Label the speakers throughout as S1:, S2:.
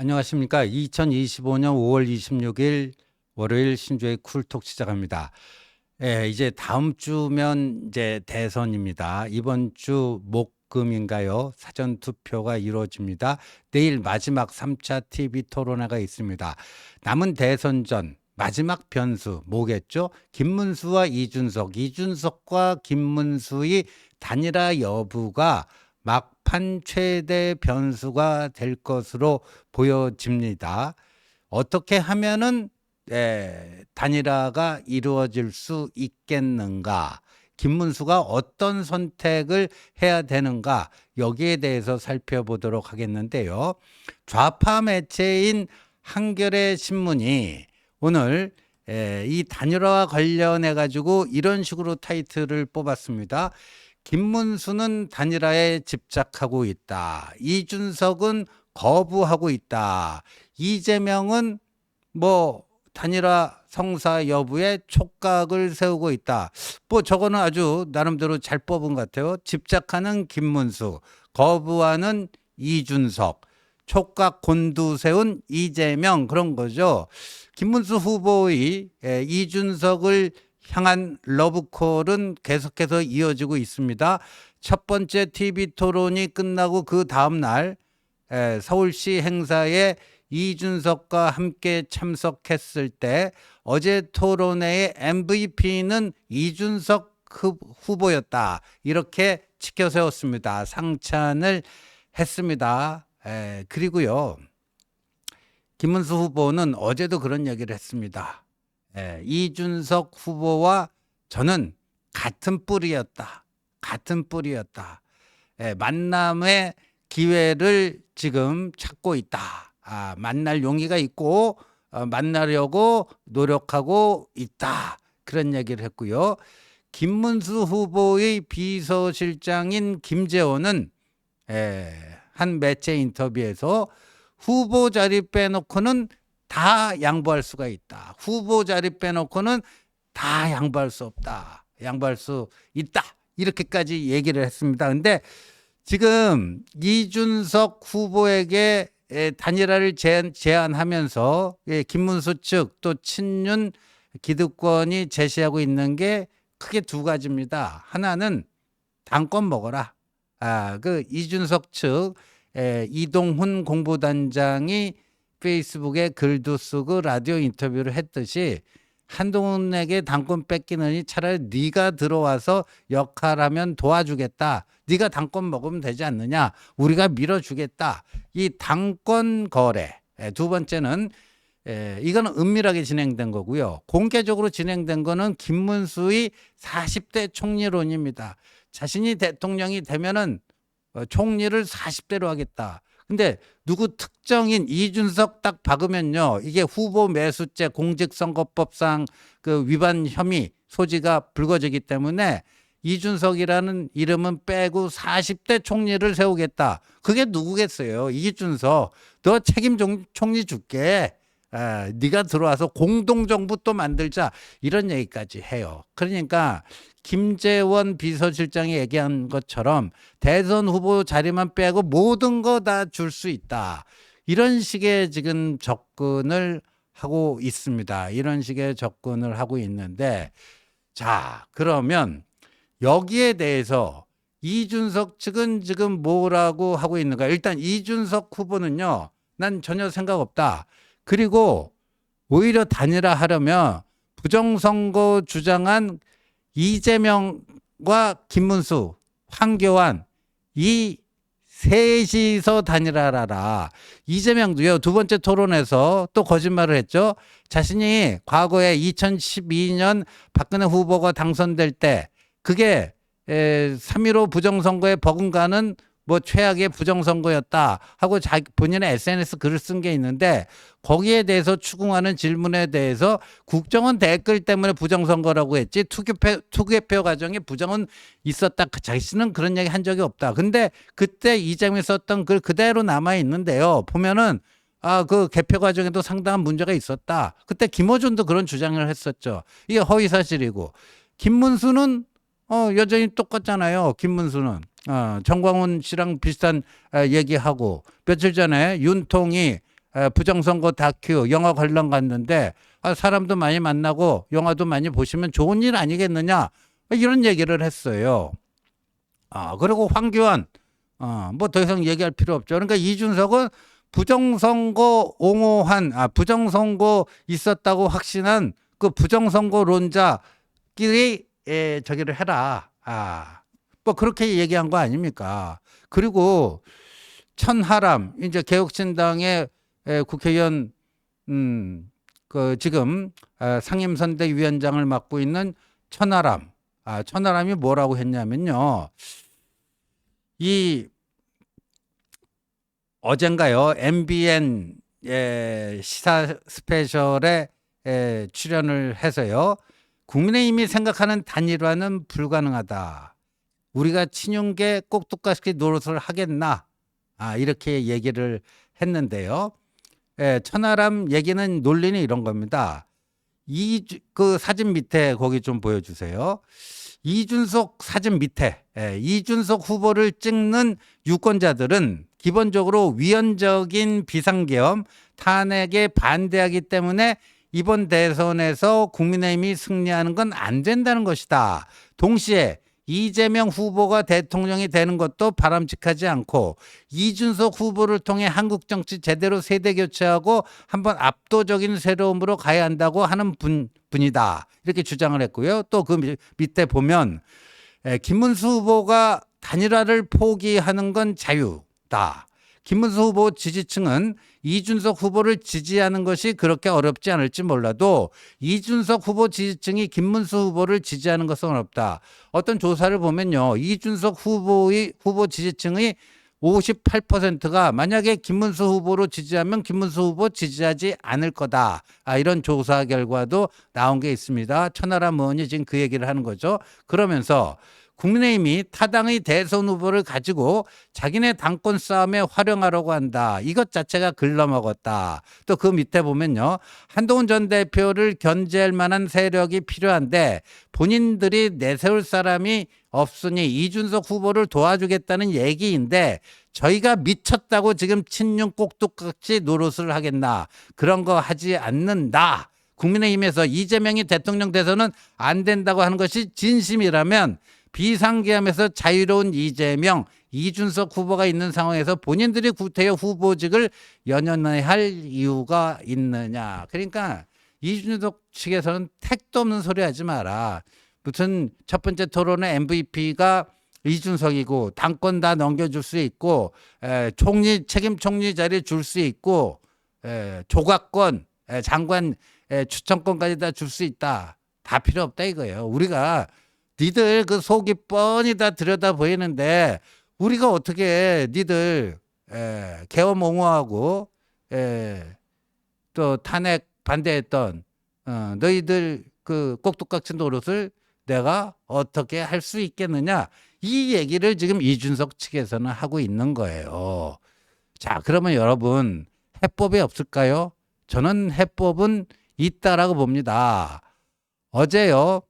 S1: 안녕하십니까. 2025년 5월 26일 월요일 신주의 쿨톡 시작합니다. 이제 다음 주면 이제 대선입니다. 이번 주 목금인가요? 사전 투표가 이루어집니다. 내일 마지막 3차 TV 토론회가 있습니다. 남은 대선전 마지막 변수 뭐겠죠? 김문수와 이준석과 김문수의 단일화 여부가 막판 최대 변수가 될 것으로 보여집니다. 어떻게 하면은 단일화가 이루어질 수 있겠는가? 김문수가 어떤 선택을 해야 되는가? 여기에 대해서 살펴보도록 하겠는데요. 좌파 매체인 한겨레 신문이 오늘 이 단일화와 관련해 가지고 이런 식으로 타이틀을 뽑았습니다. 김문수는 단일화에 집착하고 있다. 이준석은 거부하고 있다. 이재명은 뭐 단일화 성사 여부에 촉각을 세우고 있다. 뭐 저거는 아주 나름대로 잘 뽑은 것 같아요. 집착하는 김문수, 거부하는 이준석, 촉각 곤두세운 이재명, 그런 거죠. 김문수 후보의 이준석을 향한 러브콜은 계속해서 이어지고 있습니다. 첫 번째 TV 토론이 끝나고 그 다음 날 서울시 행사에 이준석과 함께 참석했을 때 어제 토론회의 MVP는 이준석 후보였다. 이렇게 치켜 세웠습니다. 상찬을 했습니다. 그리고요. 김문수 후보는 어제도 그런 얘기를 했습니다. 이준석 후보와 저는 같은 뿌리였다. 같은 뿌리였다. 만남의 기회를 지금 찾고 있다. 만날 용의가 있고 만나려고 노력하고 있다. 그런 얘기를 했고요. 김문수 후보의 비서실장인 김재원은 한 매체 인터뷰에서 후보 자리 빼놓고는 다 양보할 수가 있다. 후보 자리 빼놓고는 다 양보할 수 없다. 양보할 수 있다. 이렇게까지 얘기를 했습니다. 근데 지금 이준석 후보에게 단일화를 제안하면서 김문수 측 또 친윤 기득권이 제시하고 있는 게 크게 두 가지입니다. 하나는 당권 먹어라. 그 이준석 측 이동훈 공보단장이 페이스북에 글도 쓰고 라디오 인터뷰를 했듯이 한동훈에게 당권 뺏기느니 차라리 네가 들어와서 역할하면 도와주겠다. 네가 당권 먹으면 되지 않느냐. 우리가 밀어주겠다. 이 당권 거래. 두 번째는 이거는 은밀하게 진행된 거고요. 공개적으로 진행된 거는 김문수의 40대 총리론입니다. 자신이 대통령이 되면은 총리를 40대로 하겠다. 근데 누구 특정인 이준석 딱 박으면요. 이게 후보 매수죄 공직선거법상 그 위반 혐의 소지가 불거지기 때문에 이준석이라는 이름은 빼고 40대 총리를 세우겠다. 그게 누구겠어요? 이준석. 너 책임 총리 줄게. 네가 들어와서 공동정부 또 만들자. 이런 얘기까지 해요. 그러니까 김재원 비서실장이 얘기한 것처럼 대선 후보 자리만 빼고 모든 거 다 줄 수 있다. 이런 식의 지금 접근을 하고 있습니다. 이런 식의 접근을 하고 있는데 자, 그러면 여기에 대해서 이준석 측은 지금 뭐라고 하고 있는가? 일단 이준석 후보는요. 난 전혀 생각 없다. 그리고 오히려 단일화 하려면 부정선거 주장한 이재명과 김문수, 황교안 이 셋이서 단일화하라. 이재명도요. 두 번째 토론에서 또 거짓말을 했죠. 자신이 과거에 2012년 박근혜 후보가 당선될 때 그게 3.15 부정선거에 버금가는 뭐 최악의 부정선거였다 하고 본인의 SNS 글을 쓴 게 있는데 거기에 대해서 추궁하는 질문에 대해서 국정원 댓글 때문에 부정선거라고 했지 투개표 과정에 부정은 있었다. 자신은 그런 얘기 한 적이 없다. 근데 그때 이재명이 썼던 글 그대로 남아 있는데요. 보면은 그 개표 과정에도 상당한 문제가 있었다. 그때 김어준도 그런 주장을 했었죠. 이게 허위 사실이고 김문수는 여전히 똑같잖아요. 김문수는 정광훈 씨랑 비슷한 얘기하고 며칠 전에 윤통이 부정선거 다큐 영화 관람 갔는데 사람도 많이 만나고 영화도 많이 보시면 좋은 일 아니겠느냐 이런 얘기를 했어요. 그리고 황교안 뭐 더 이상 얘기할 필요 없죠. 그러니까 이준석은 부정선거 옹호한 부정선거 있었다고 확신한 그 부정선거론자끼리 저기를 해라. 뭐 그렇게 얘기한 거 아닙니까? 그리고 천하람 이제 개혁신당의 국회의원 그 지금 상임선대위원장을 맡고 있는 천하람. 천하람이 뭐라고 했냐면요. 이 어젠가요 MBN 시사 스페셜에 출연을 해서요. 국민의힘이 생각하는 단일화는 불가능하다. 우리가 친윤계 꼭두각시 노릇을 하겠나? 이렇게 얘기를 했는데요. 천하람 얘기는 논리는 이런 겁니다. 그 사진 밑에 거기 좀 보여주세요. 이준석 사진 밑에 이준석 후보를 찍는 유권자들은 기본적으로 위헌적인 비상계엄 탄핵에 반대하기 때문에 이번 대선에서 국민의힘이 승리하는 건 안 된다는 것이다. 동시에 이재명 후보가 대통령이 되는 것도 바람직하지 않고 이준석 후보를 통해 한국 정치 제대로 세대 교체하고 한번 압도적인 새로움으로 가야 한다고 하는 분이다. 이렇게 주장을 했고요. 또 그 밑에 보면 김문수 후보가 단일화를 포기하는 건 자유다. 김문수 후보 지지층은 이준석 후보를 지지하는 것이 그렇게 어렵지 않을지 몰라도 이준석 후보 지지층이 김문수 후보를 지지하는 것은 어렵다. 어떤 조사를 보면요. 이준석 후보 지지층의 58%가 만약에 김문수 후보로 지지하면 김문수 후보 지지하지 않을 거다. 이런 조사 결과도 나온 게 있습니다. 천하람 의원이 지금 그 얘기를 하는 거죠. 그러면서 국민의힘이 타당의 대선 후보를 가지고 자기네 당권 싸움에 활용하려고 한다. 이것 자체가 글러먹었다. 또 그 밑에 보면요. 한동훈 전 대표를 견제할 만한 세력이 필요한데 본인들이 내세울 사람이 없으니 이준석 후보를 도와주겠다는 얘기인데 저희가 미쳤다고 지금 친윤 꼭두각시 노릇을 하겠나. 그런 거 하지 않는다. 국민의힘에서 이재명이 대통령 돼서는 안 된다고 하는 것이 진심이라면 비상계엄에서 자유로운 이재명, 이준석 후보가 있는 상황에서 본인들이 구태여 후보직을 연연해야 할 이유가 있느냐. 그러니까 이준석 측에서는 택도 없는 소리 하지 마라. 무슨 첫 번째 토론의 MVP가 이준석이고 당권 다 넘겨줄 수 있고 책임 총리 자리 줄 수 있고 조각권, 장관 추천권까지 다 줄 수 있다. 다 필요 없다 이거예요. 우리가 니들 그 속이 뻔히 다 들여다 보이는데 우리가 어떻게 니들 계엄 옹호하고 또 탄핵 반대했던 너희들 그 꼭두각시 노릇을 내가 어떻게 할 수 있겠느냐 이 얘기를 지금 이준석 측에서는 하고 있는 거예요. 자, 그러면 여러분 해법이 없을까요? 저는 해법은 있다라고 봅니다. 어제요.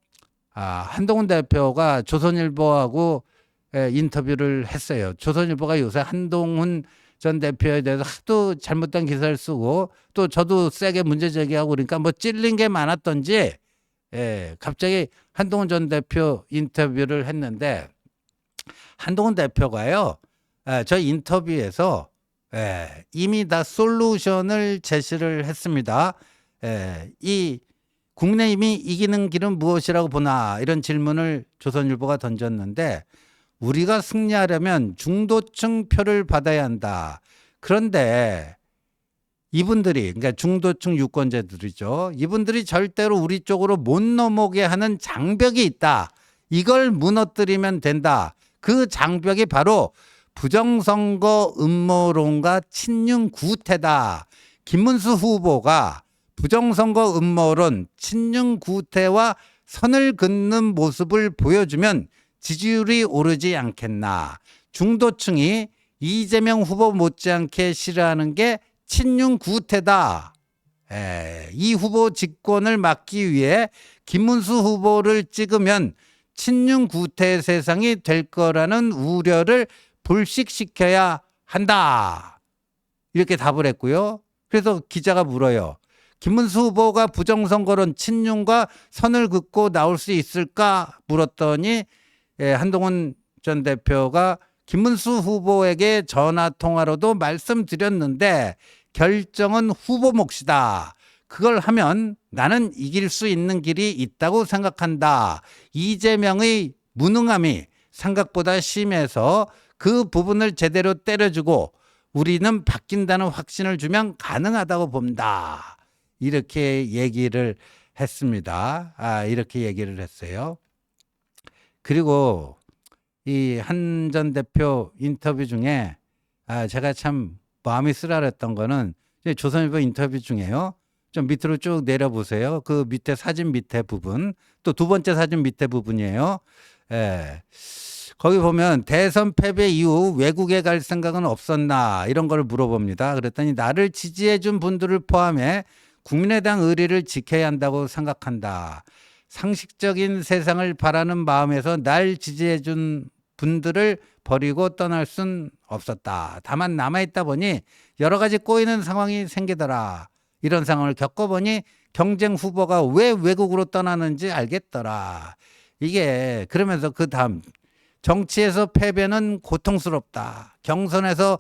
S1: 한동훈 대표가 조선일보하고 인터뷰를 했어요. 조선일보가 요새 한동훈 전 대표에 대해서 하도 잘못된 기사를 쓰고 또 저도 세게 문제 제기하고 그러니까 뭐 찔린 게 많았던지 갑자기 한동훈 전 대표 인터뷰를 했는데 한동훈 대표가요. 저 인터뷰에서 이미 다 솔루션을 제시를 했습니다. 이 국민의힘이 이기는 길은 무엇이라고 보나 이런 질문을 조선일보가 던졌는데 우리가 승리하려면 중도층 표를 받아야 한다. 그런데 이분들이 그러니까 중도층 유권자들이죠. 이분들이 절대로 우리 쪽으로 못 넘어오게 하는 장벽이 있다. 이걸 무너뜨리면 된다. 그 장벽이 바로 부정선거 음모론과 친윤 구태다. 김문수 후보가 부정선거 음모론, 친윤 구태와 선을 긋는 모습을 보여주면 지지율이 오르지 않겠나. 중도층이 이재명 후보 못지않게 싫어하는 게 친윤 구태다. 이 후보 집권을 막기 위해 김문수 후보를 찍으면 친윤 구태 세상이 될 거라는 우려를 불식시켜야 한다. 이렇게 답을 했고요. 그래서 기자가 물어요. 김문수 후보가 부정선거론 친윤과 선을 긋고 나올 수 있을까 물었더니 한동훈 전 대표가 김문수 후보에게 전화 통화로도 말씀드렸는데 결정은 후보 몫이다. 그걸 하면 나는 이길 수 있는 길이 있다고 생각한다. 이재명의 무능함이 생각보다 심해서 그 부분을 제대로 때려주고 우리는 바뀐다는 확신을 주면 가능하다고 본다. 이렇게 얘기를 했습니다. 이렇게 얘기를 했어요. 그리고 이 한 전 대표 인터뷰 중에 제가 참 마음이 쓰라렸던 거는 조선일보 인터뷰 중에요. 좀 밑으로 쭉 내려보세요. 그 밑에 사진 밑에 부분, 또 두 번째 사진 밑에 부분이에요. 예. 거기 보면 대선 패배 이후 외국에 갈 생각은 없었나 이런 걸 물어봅니다. 그랬더니 나를 지지해 준 분들을 포함해 국민의당 의리를 지켜야 한다고 생각한다. 상식적인 세상을 바라는 마음에서 날 지지해 준 분들을 버리고 떠날 순 없었다. 다만 남아있다 보니 여러 가지 꼬이는 상황이 생기더라. 이런 상황을 겪어보니 경쟁 후보가 왜 외국으로 떠나는지 알겠더라. 이게 그러면서 그 다음 정치에서 패배는 고통스럽다. 결선에서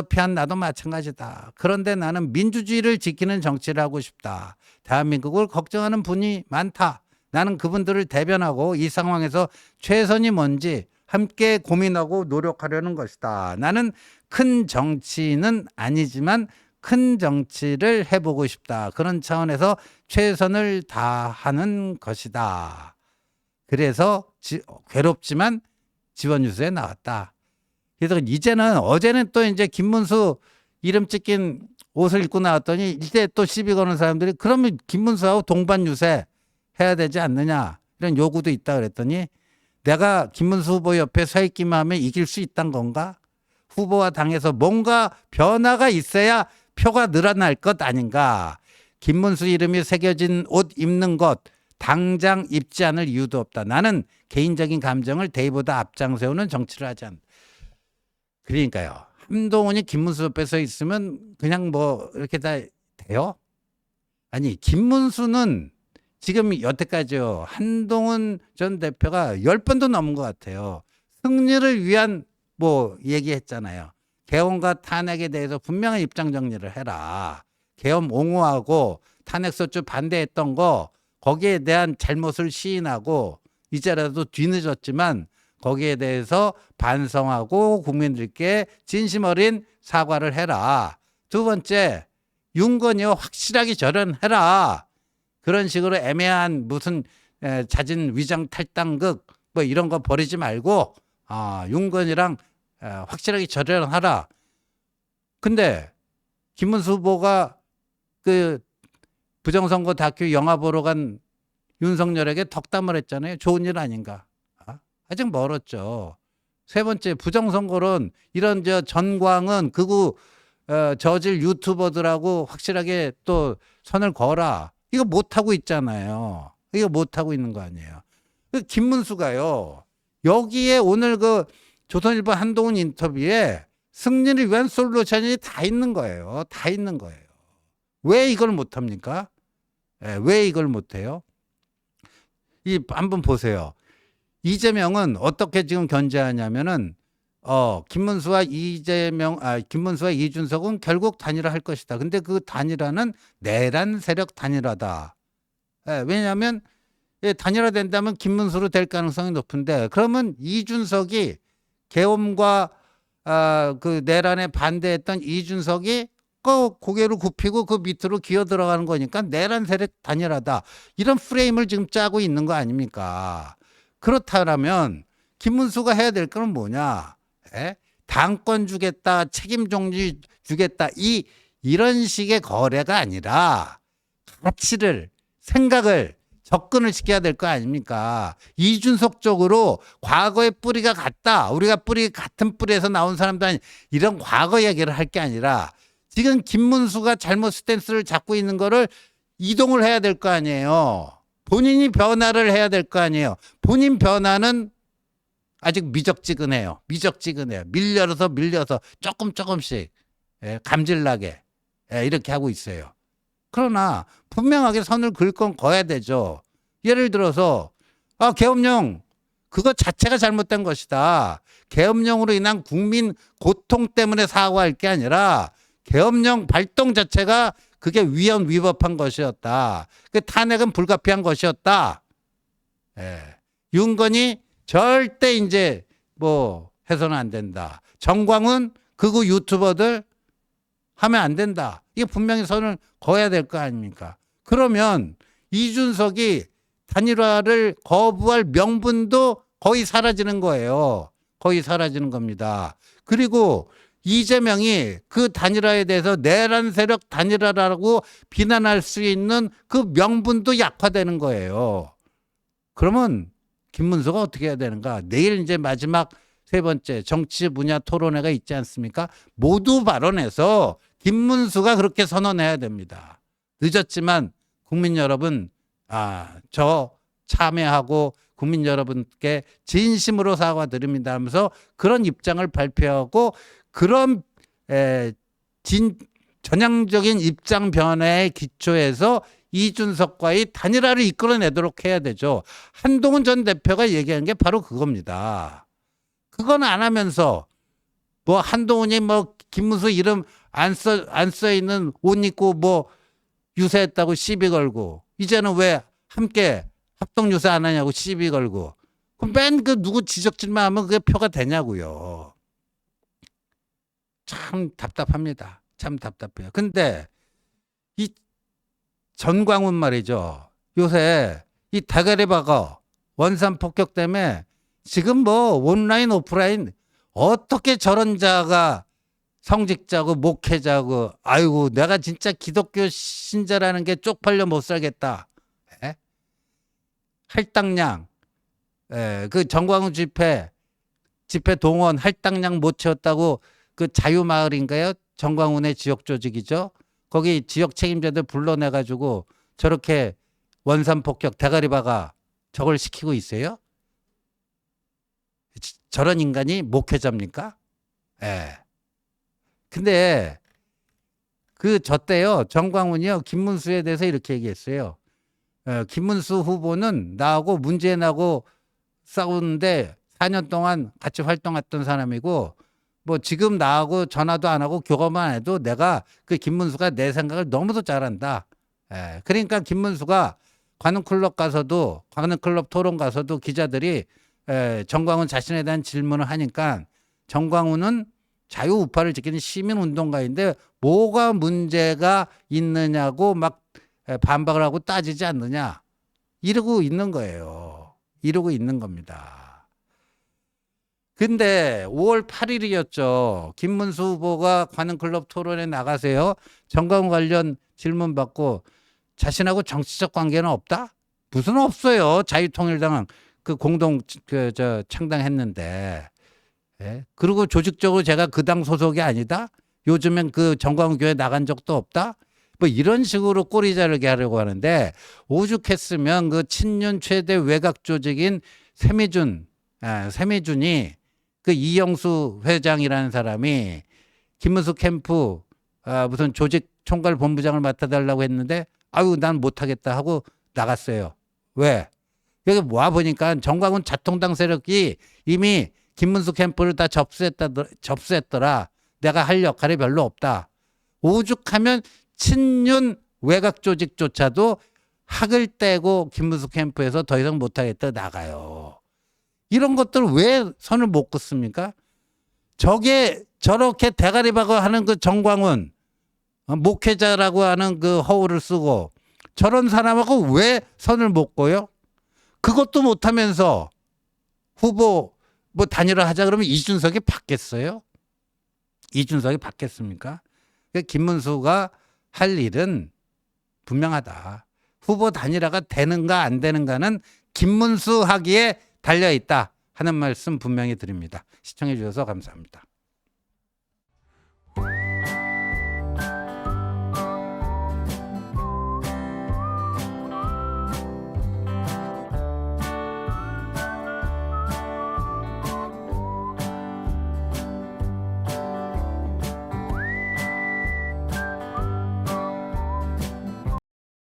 S1: 패한 나도 마찬가지다. 그런데 나는 민주주의를 지키는 정치를 하고 싶다. 대한민국을 걱정하는 분이 많다. 나는 그분들을 대변하고 이 상황에서 최선이 뭔지 함께 고민하고 노력하려는 것이다. 나는 큰 정치인은 아니지만 큰 정치를 해보고 싶다. 그런 차원에서 최선을 다하는 것이다. 그래서 괴롭지만 지원 유세에 나왔다. 그래서 이제는 어제는 또 이제 김문수 이름 찍힌 옷을 입고 나왔더니 이제 또 시비 거는 사람들이 그러면 김문수하고 동반 유세 해야 되지 않느냐 이런 요구도 있다 그랬더니 내가 김문수 후보 옆에 서 있기만 하면 이길 수 있단 건가? 후보와 당에서 뭔가 변화가 있어야 표가 늘어날 것 아닌가? 김문수 이름이 새겨진 옷 입는 것 당장 입지 않을 이유도 없다. 나는 개인적인 감정을 대의보다 앞장세우는 정치를 하지 않는다. 그러니까요. 한동훈이 김문수 옆에 서 있으면 그냥 뭐 이렇게 다 돼요? 아니 김문수는 지금 여태까지요. 한동훈 전 대표가 10번도 넘은 것 같아요. 승리를 위한 뭐 얘기했잖아요. 계엄과 탄핵에 대해서 분명한 입장 정리를 해라. 계엄 옹호하고 탄핵소추 반대했던 거 거기에 대한 잘못을 시인하고 이제라도 뒤늦었지만 거기에 대해서 반성하고 국민들께 진심 어린 사과를 해라. 두 번째, 윤건이와 확실하게 절연해라. 그런 식으로 애매한 무슨 자진 위장 탈당극 뭐 이런 거 버리지 말고 윤건이랑 확실하게 절연하라. 근데 김문수 후보가 그 부정선거 다큐 영화 보러 간 윤석열에게 덕담을 했잖아요. 좋은 일 아닌가. 아직 멀었죠. 세 번째 부정선거론 이런 전광은 극우 저질 유튜버들하고 확실하게 또 선을 거라. 이거 못하고 있잖아요. 이거 못하고 있는 거 아니에요. 김문수가요. 여기에 오늘 그 조선일보 한동훈 인터뷰에 승리를 위한 솔루션이 다 있는 거예요. 다 있는 거예요. 왜 이걸 못합니까? 왜 이걸 못해요? 한번 보세요. 이재명은 어떻게 지금 견제하냐면은 김문수와 이준석은 결국 단일화할 것이다. 근데 그 단일화는 내란 세력 단일화다. 왜냐하면 단일화된다면 김문수로 될 가능성이 높은데 그러면 이준석이 계엄과 그 내란에 반대했던 이준석이 고개를 굽히고 그 밑으로 기어 들어가는 거니까 내란 세력 단일화다. 이런 프레임을 지금 짜고 있는 거 아닙니까? 그렇다면 김문수가 해야 될 건 뭐냐? 당권 주겠다, 책임 종지 주겠다 이런 식의 거래가 아니라 가치를 생각을 접근을 시켜야 될 거 아닙니까? 이준석 쪽으로 과거의 뿌리가 같다. 우리가 같은 뿌리에서 나온 사람도 아니 이런 과거 얘기를 할 게 아니라 지금 김문수가 잘못 스탠스를 잡고 있는 거를 이동을 해야 될 거 아니에요. 본인이 변화를 해야 될 거 아니에요. 본인 변화는 아직 미적지근해요. 밀려서 조금씩. 감질나게 이렇게 하고 있어요. 그러나 분명하게 선을 그을 건 그어야 되죠. 예를 들어서 계엄령 그거 자체가 잘못된 것이다. 계엄령으로 인한 국민 고통 때문에 사과할 게 아니라 계엄령 발동 자체가 그게 위헌위법한 것이었다. 그 탄핵은 불가피한 것이었다. 윤건이 절대 이제 뭐 해서는 안 된다. 정광훈 극우 유튜버들 하면 안 된다. 이게 분명히 선을 그어야 될 거 아닙니까? 그러면 이준석이 단일화를 거부할 명분도 거의 사라지는 거예요. 거의 사라지는 겁니다. 그리고 이재명이 그 단일화에 대해서 내란 세력 단일화라고 비난할 수 있는 그 명분도 약화되는 거예요. 그러면 김문수가 어떻게 해야 되는가? 내일 이제 마지막 세 번째 정치 분야 토론회가 있지 않습니까? 모두 발언해서 김문수가 그렇게 선언해야 됩니다. 늦었지만 국민 여러분, 저 참여하고 국민 여러분께 진심으로 사과드립니다 하면서 그런 입장을 발표하고 그런 전향적인 입장 변화에 기초해서 이준석과의 단일화를 이끌어내도록 해야 되죠. 한동훈 전 대표가 얘기한 게 바로 그겁니다. 그건 안 하면서 뭐 한동훈이 뭐 김문수 이름 안 써 있는 옷 입고 뭐 유세했다고 시비 걸고 이제는 왜 함께 합동 유세 안 하냐고 시비 걸고 그럼 맨 그 누구 지적질만 하면 그게 표가 되냐고요. 참 답답합니다. 참 답답해요. 근데 이 전광훈 말이죠. 요새 이 다가리 박어 원산 폭격 때문에 지금 뭐 온라인 오프라인 어떻게 저런 자가 성직자고 목회자고 아이고 내가 진짜 기독교 신자라는 게 쪽팔려 못 살겠다. 할당량 그 전광훈 집회 동원 할당량 못 채웠다고 그 자유마을인가요? 전광훈의 지역 조직이죠. 거기 지역 책임자들 불러내가지고 저렇게 원산 폭격 대가리 박아 저걸 시키고 있어요? 저런 인간이 목회자입니까? 근데 저 때요 전광훈이요 김문수에 대해서 이렇게 얘기했어요. 김문수 후보는 나하고 문재인하고 싸우는데 4년 동안 같이 활동했던 사람이고 뭐 지금 나하고 전화도 안 하고 교감만 안 해도 내가 그 김문수가 내 생각을 너무도 잘한다. 그러니까 김문수가 관훈클럽 토론 가서도 기자들이 정광훈 자신에 대한 질문을 하니까 정광훈은 자유우파를 지키는 시민운동가인데 뭐가 문제가 있느냐고 막 반박을 하고 따지지 않느냐 이러고 있는 거예요. 이러고 있는 겁니다. 근데 5월 8일이었죠. 김문수 후보가 관훈클럽 토론에 나가세요. 정광훈 관련 질문 받고 자신하고 정치적 관계는 없다? 무슨 없어요. 자유통일당은 그 공동 창당했는데. 그리고 조직적으로 제가 그 당 소속이 아니다? 요즘엔 그 정광훈 교회 나간 적도 없다? 뭐 이런 식으로 꼬리 자르게 하려고 하는데 오죽했으면 그 친윤 최대 외곽 조직인 세미준이 그 이영수 회장이라는 사람이 김문수 캠프 무슨 조직 총괄 본부장을 맡아달라고 했는데 아유 난 못하겠다 하고 나갔어요. 왜? 여기 와 보니까 정광훈 자통당 세력이 이미 김문수 캠프를 다 접수했더라. 내가 할 역할이 별로 없다. 오죽하면 친윤 외곽 조직조차도 학을 떼고 김문수 캠프에서 더 이상 못하겠다 나가요. 이런 것들 왜 선을 못 긋습니까? 저렇게 대가리 박어 하는 그 정광훈 목회자라고 하는 그 허울을 쓰고 저런 사람하고 왜 선을 못 그어요? 그것도 못하면서 후보 뭐 단일화 하자 그러면 이준석이 받겠어요? 이준석이 받겠습니까? 김문수가 할 일은 분명하다. 후보 단일화가 되는가 안 되는가는 김문수 하기에 달려있다 하는 말씀 분명히 드립니다. 시청해 주셔서 감사합니다.